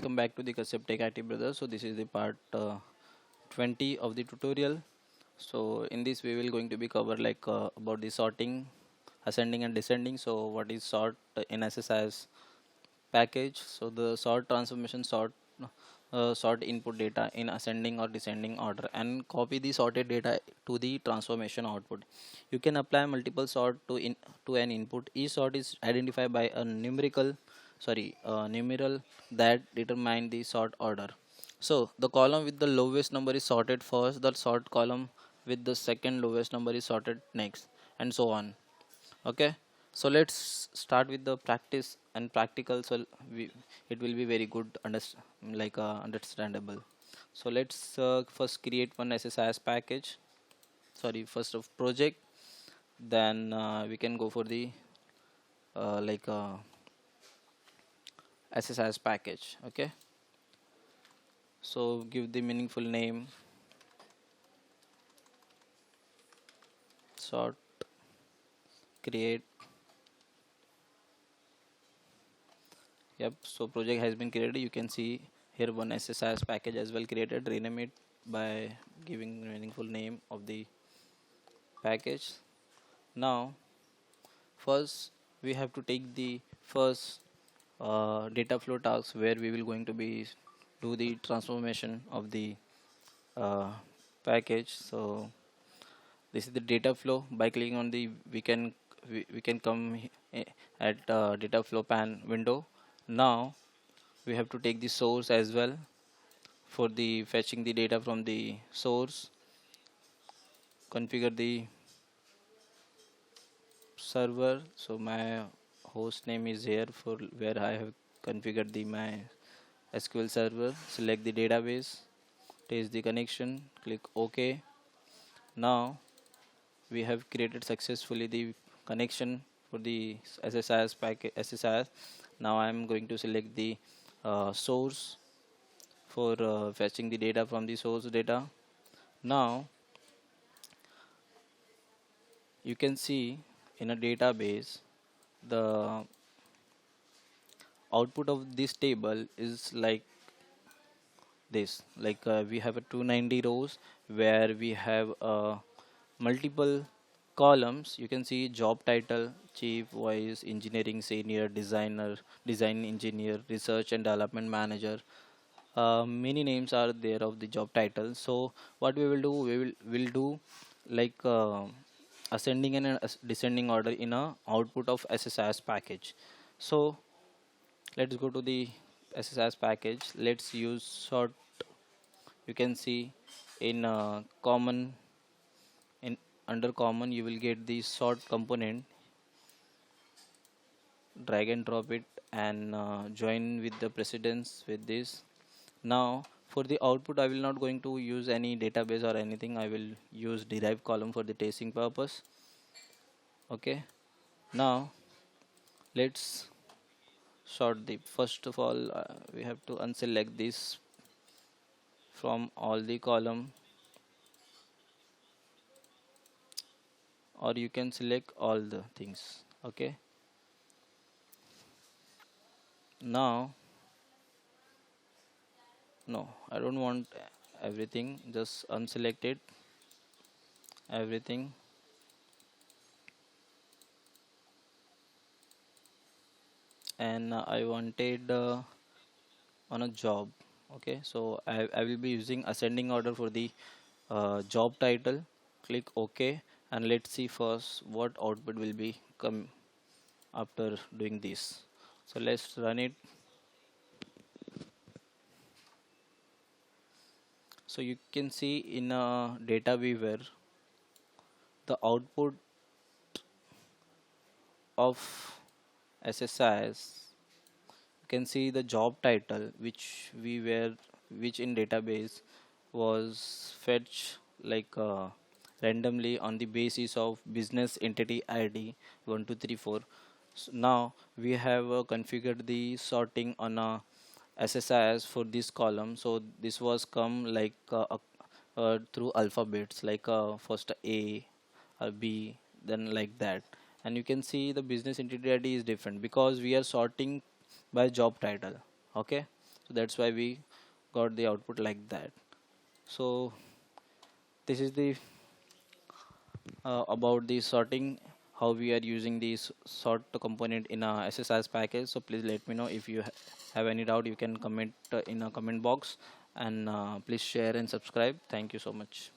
welcome back to the Kashyap Tech IT Brothers. So this is the part 20 of the tutorial. So in this we will going to be cover about the sorting, ascending and descending. So what is sort in SSIS package? So the sort transformation sort input data in ascending or descending order and copy the sorted data to the transformation output. You can apply multiple sort to an input. Each sort is identified by a numeral that determine the sort order. So the column with the lowest number is sorted first, the sort column with the second lowest number is sorted next, and so on. Okay, so let's start with the practice and practical. So it will be very good understandable. So let's first create one SSIS package. Sorry, first of project. Then we can go for the uh, like uh, SSIS package. Okay, so give the meaningful name, sort, create. Yep, so project has been created. You can see here one SSIS package as well created. Rename it by giving meaningful name of the package. Now first we have to take the first data flow task where we will going to be do the transformation of the uh, package. So this is the data flow. By clicking on the we can come at data flow pan window. Now we have to take the source as well for the fetching the data from the source. Configure the server. So my host name is here for where I have configured the my SQL server. Select the database, test the connection, click OK. Now we have created successfully the connection for the SSIS package SSIS. Now I am going to select the source for fetching the data from the source data. Now you can see in a database the output of this table is like this. We have a 290 rows where we have multiple columns. You can see job title, chief, vice, engineering senior, designer, design engineer, research and development manager. Many names are there of the job title. So what we will do, will do like ascending and descending order in a output of SSIS package. So let's go to the SSIS package. Let's use sort. You can see in common, in under common you will get the sort component. Drag and drop it and join with the precedence with this. Now for the output I will not going to use any database or anything. I will use derived column for the testing purpose. Okay, now let's sort the first of all we have to unselect this from all the column, or you can select all the things. Okay, now no, I don't want everything, just unselect it everything. And I wanted on a job. Okay, so I will be using ascending order for the job title. Click OK and let's see first what output will be come after doing this. So let's run it. So you can see in a data viewer the output of SSIS. You can see the job title which in database was fetched randomly on the basis of business entity ID 1234. So now we have configured the sorting on a SSIS for this column. So this was come through alphabets first A or B, then like that. And you can see the business entity ID is different because we are sorting by job title. Okay, So that's why we got the output like that. So this is the about the sorting, how we are using this sort component in a SSIS package. So please let me know if you have any doubt. You can comment in a comment box, and please share and subscribe. Thank you so much.